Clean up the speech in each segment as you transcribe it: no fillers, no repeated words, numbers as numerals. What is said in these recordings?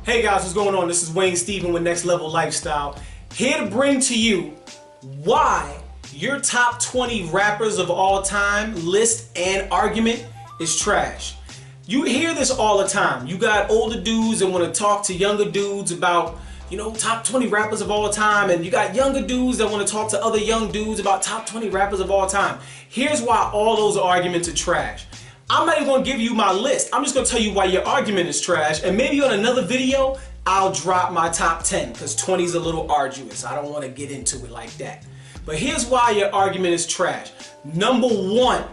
Hey guys, what's going on? This is Wayne Steven with Next Level Lifestyle, here to bring to you why your top 20 rappers of all time list and argument is trash. You hear this all the time. You got older dudes that want to talk to younger dudes about, top 20 rappers of all time, and you got younger dudes that want to talk to other young dudes about top 20 rappers of all time. Here's why all those arguments are trash. I'm not even going to give you my list. I'm just going to tell you why your argument is trash, and maybe on another video, I'll drop my top 10, because 20 is a little arduous. I don't want to get into it like that. But here's why your argument is trash. Number one,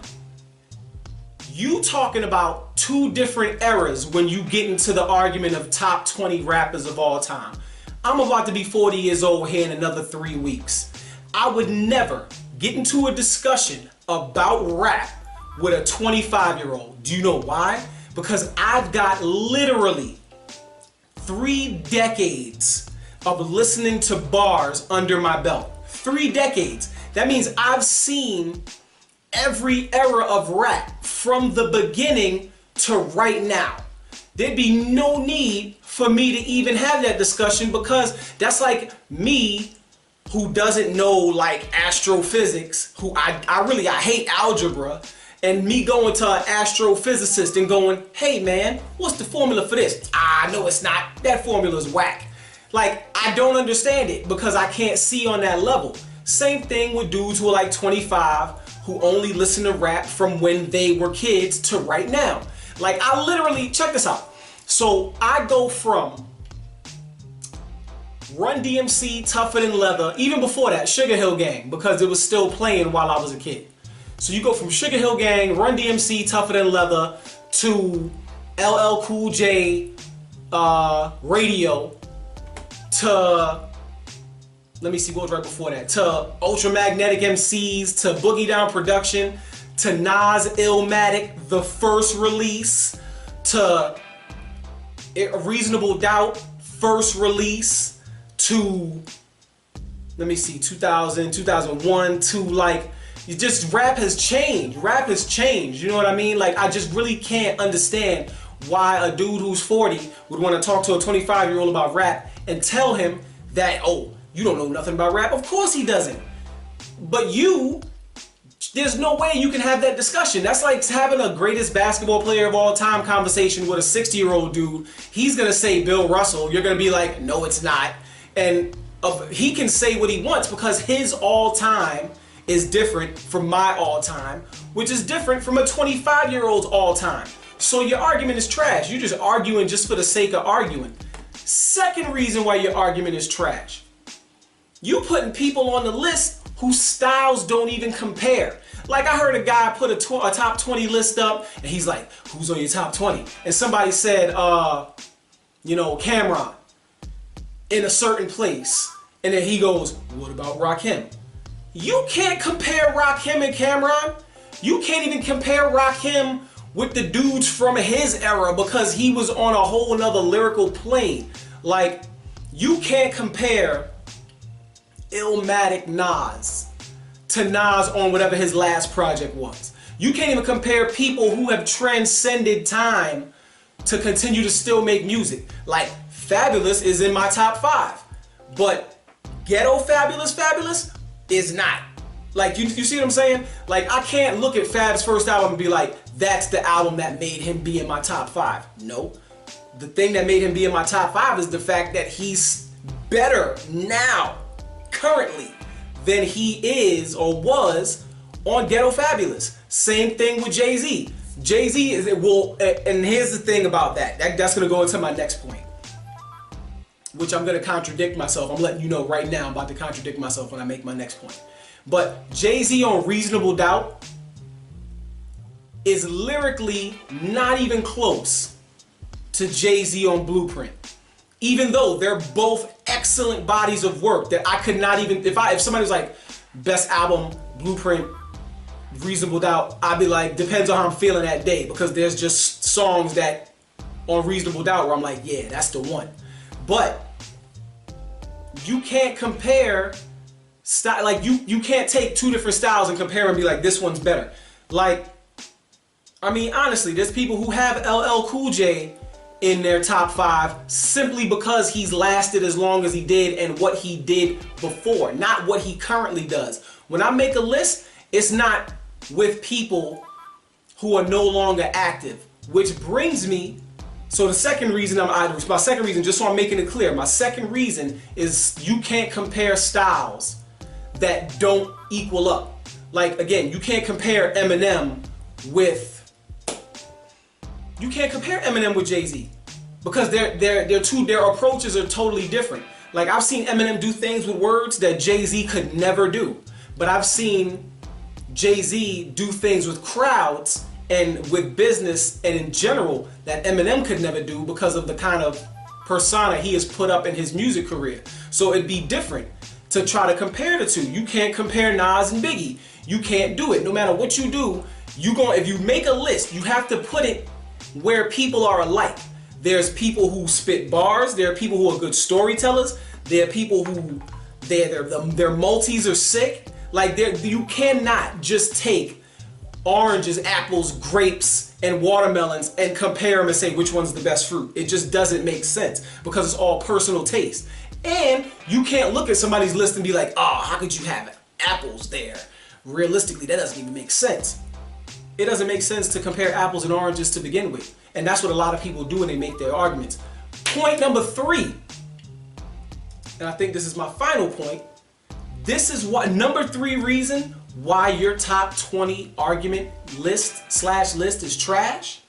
you talking about two different eras when you get into the argument of top 20 rappers of all time. I'm about to be 40 years old here in another 3 weeks. I would never get into a discussion about rap with a 25-year-old. Do you know why? Because I've got literally 3 decades of listening to bars under my belt. 3 decades. That means I've seen every era of rap from the beginning to right now. There'd be no need for me to even have that discussion, because that's like me who doesn't know like astrophysics, who I hate algebra, and me going to an astrophysicist and going, hey man, what's the formula for this? No, it's not. That formula's whack. Like, I don't understand it because I can't see on that level. Same thing with dudes who are like 25 who only listen to rap from when they were kids to right now. Like, I literally, check this out. So I go from Run DMC, Tougher Than Leather, even before that, Sugar Hill Gang, because it was still playing while I was a kid. So you go from Sugar Hill Gang, Run DMC, Tougher Than Leather, to LL Cool J, Radio, to, let me see what was right before that, to Ultramagnetic MCs, to Boogie Down Production, to Nas Illmatic, the first release, to Reasonable Doubt, first release, to, let me see, 2000, 2001, to like, just rap has changed. Rap has changed. You know what I mean? Like, I just really can't understand why a dude who's 40 would want to talk to a 25-year-old about rap and tell him that, oh, you don't know nothing about rap. Of course he doesn't. But there's no way you can have that discussion. That's like having a greatest basketball player of all time conversation with a 60-year-old dude. He's going to say Bill Russell. You're going to be like, no, it's not. And he can say what he wants because his all-time is different from my all-time, which is different from a 25-year-old's all-time. So your argument is trash. You're just arguing just for the sake of arguing. Second reason why your argument is trash. You putting people on the list whose styles don't even compare. Like, I heard a guy put a top 20 list up, and he's like, who's on your top 20? And somebody said, Cameron in a certain place. And then he goes, what about Rakim? You can't compare Rakim and Cameron. You can't even compare Rakim with the dudes from his era because he was on a whole nother lyrical plane. Like, you can't compare Illmatic Nas to Nas on whatever his last project was. You can't even compare people who have transcended time to continue to still make music. Like, Fabulous is in my top 5, but Ghetto Fabulous is not. Like, you see what I'm saying? Like, I can't look at Fab's first album and be like, that's the album that made him be in my top 5. No. The thing that made him be in my top 5 is the fact that he's better now, currently, than he is or was on Ghetto Fabulous. Same thing with Jay-Z. Jay-Z is, and here's the thing about that. That's going to go into my next point, which I'm going to contradict myself. I'm letting you know right now I'm about to contradict myself when I make my next point. But Jay-Z on Reasonable Doubt is lyrically not even close to Jay-Z on Blueprint. Even though they're both excellent bodies of work that I could not even, if somebody was like, best album, Blueprint, Reasonable Doubt, I'd be like, depends on how I'm feeling that day, because there's just songs that on Reasonable Doubt where I'm like, yeah, that's the one. But you can't compare style, like you can't take two different styles and compare and be like, this one's better. Like, I mean, honestly, there's people who have LL Cool J in their top 5 simply because he's lasted as long as he did and what he did before, not what he currently does. When I make a list, it's not with people who are no longer active, which brings me, so the second reason just so I'm making it clear, my second reason is you can't compare styles that don't equal up. Like, again, you can't compare Eminem with Jay-Z because their approaches are totally different. Like, I've seen Eminem do things with words that Jay-Z could never do, but I've seen Jay-Z do things with crowds and with business and in general that Eminem could never do because of the kind of persona he has put up in his music career. So it'd be different to try to compare the two. You can't compare Nas and Biggie. You can't do it. No matter what you do, if you make a list, you have to put it where people are alike. There's people who spit bars. There are people who are good storytellers. There are people who their multis are sick. Like, you cannot just take oranges, apples, grapes, and watermelons and compare them and say which one's the best fruit. It just doesn't make sense because it's all personal taste. And you can't look at somebody's list and be like, oh, how could you have apples there? Realistically, that doesn't even make sense. It doesn't make sense to compare apples and oranges to begin with. And that's what a lot of people do when they make their arguments. Point number 3, and I think this is my final point. This is what number 3 reason why your top 20 argument list is trash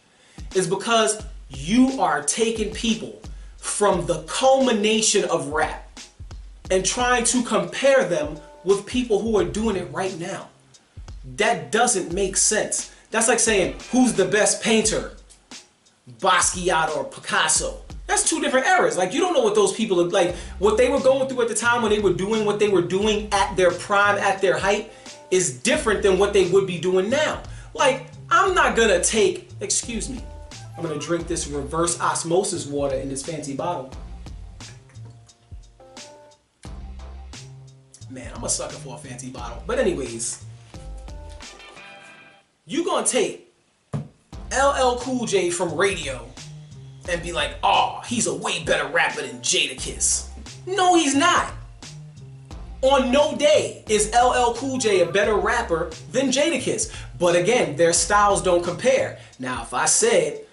is because you are taking people from the culmination of rap and trying to compare them with people who are doing it right now. That doesn't make sense. That's like saying, who's the best painter? Basquiat or Picasso. That's 2 different eras. Like, you don't know what those people look like. What they were going through at the time when they were doing what they were doing at their prime, at their height, is different than what they would be doing now. Like, I'm not gonna take, excuse me, I'm gonna drink this reverse osmosis water in this fancy bottle. Man, I'm a sucker for a fancy bottle. But anyways, you gonna take LL Cool J from Radio and be like, oh, he's a way better rapper than Jadakiss. No, he's not. On no day is LL Cool J a better rapper than Jadakiss. But again, their styles don't compare. Now, if I said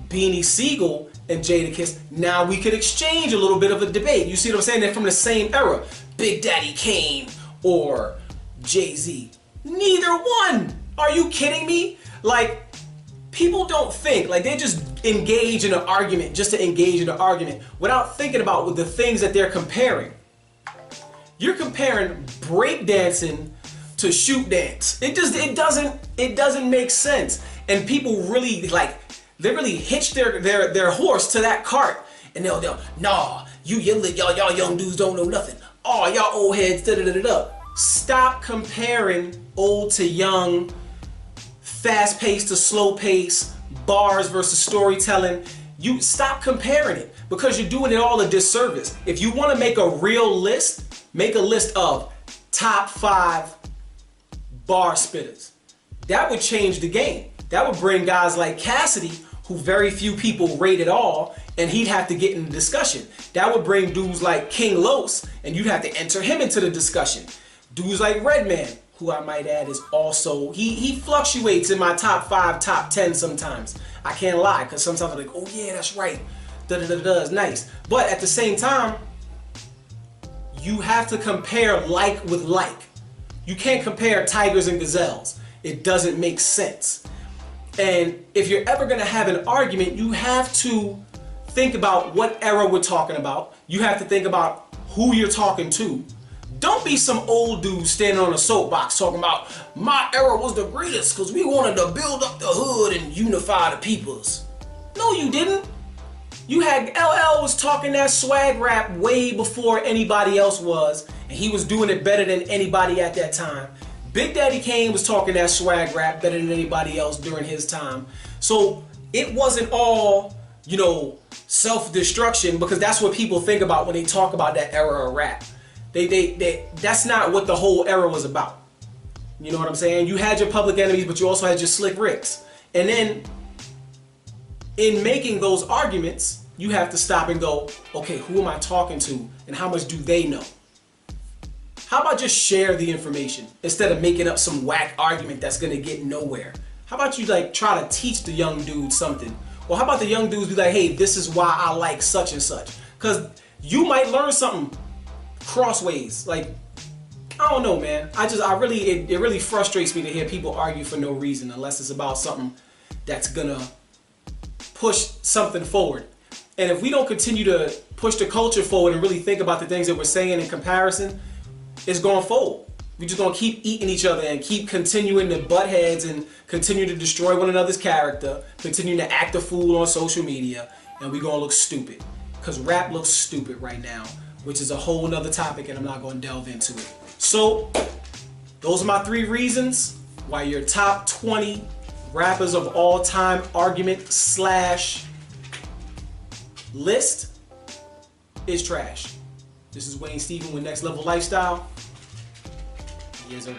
Beanie Siegel and Jadakiss, now we could exchange a little bit of a debate. You see what I'm saying? They're from the same era. Big Daddy Kane or Jay-Z. Neither one. Are you kidding me? Like, people don't think, like, they just engage in an argument just to engage in an argument without thinking about the things that they're comparing. You're comparing breakdancing to shoot dance. It doesn't make sense. And people really they really hitch their horse to that cart, and they'll nah, y'all young dudes don't know nothing. Oh, y'all old heads, da-da-da-da-da. Stop comparing old to young, fast pace to slow pace, bars versus storytelling. You stop comparing it because you're doing it all a disservice. If you want to make a real list, make a list of top 5 bar spitters. That would change the game. That would bring guys like Cassidy, who very few people rate at all, and he'd have to get in the discussion. That would bring dudes like King Los, and you'd have to enter him into the discussion. Dudes like Redman, who I might add is also, he fluctuates in my top 5, top 10 sometimes. I can't lie, because sometimes I'm like, oh yeah, that's right. Da-da-da-da is nice. But at the same time, you have to compare like with like. You can't compare tigers and gazelles. It doesn't make sense. And if you're ever going to have an argument, you have to think about what era we're talking about. You have to think about who you're talking to. Don't be some old dude standing on a soapbox talking about my era was the greatest because we wanted to build up the hood and unify the peoples. No, you didn't. You had LL was talking that swag rap way before anybody else was, and he was doing it better than anybody at that time. Big Daddy Kane was talking that swag rap better than anybody else during his time. So it wasn't all, self-destruction, because that's what people think about when they talk about that era of rap. That's not what the whole era was about. You know what I'm saying? You had your Public Enemies, but you also had your Slick Ricks. And then in making those arguments, you have to stop and go, okay, who am I talking to and how much do they know? How about just share the information instead of making up some whack argument that's gonna get nowhere? How about you like try to teach the young dude something? Or how about the young dudes be like, hey, this is why I like such and such? Because you might learn something crossways. Like, I don't know, man. It really frustrates me to hear people argue for no reason unless it's about something that's gonna push something forward. And if we don't continue to push the culture forward and really think about the things that we're saying in comparison, it's going forward. We're just gonna keep eating each other and keep continuing to butt heads and continue to destroy one another's character, continue to act a fool on social media, and we're gonna look stupid. Because rap looks stupid right now, which is a whole nother topic and I'm not gonna delve into it. So, those are my 3 reasons why your top 20 rappers of all time argument / list is trash. This is Wayne Stephen with Next Level Lifestyle. Yes, sir.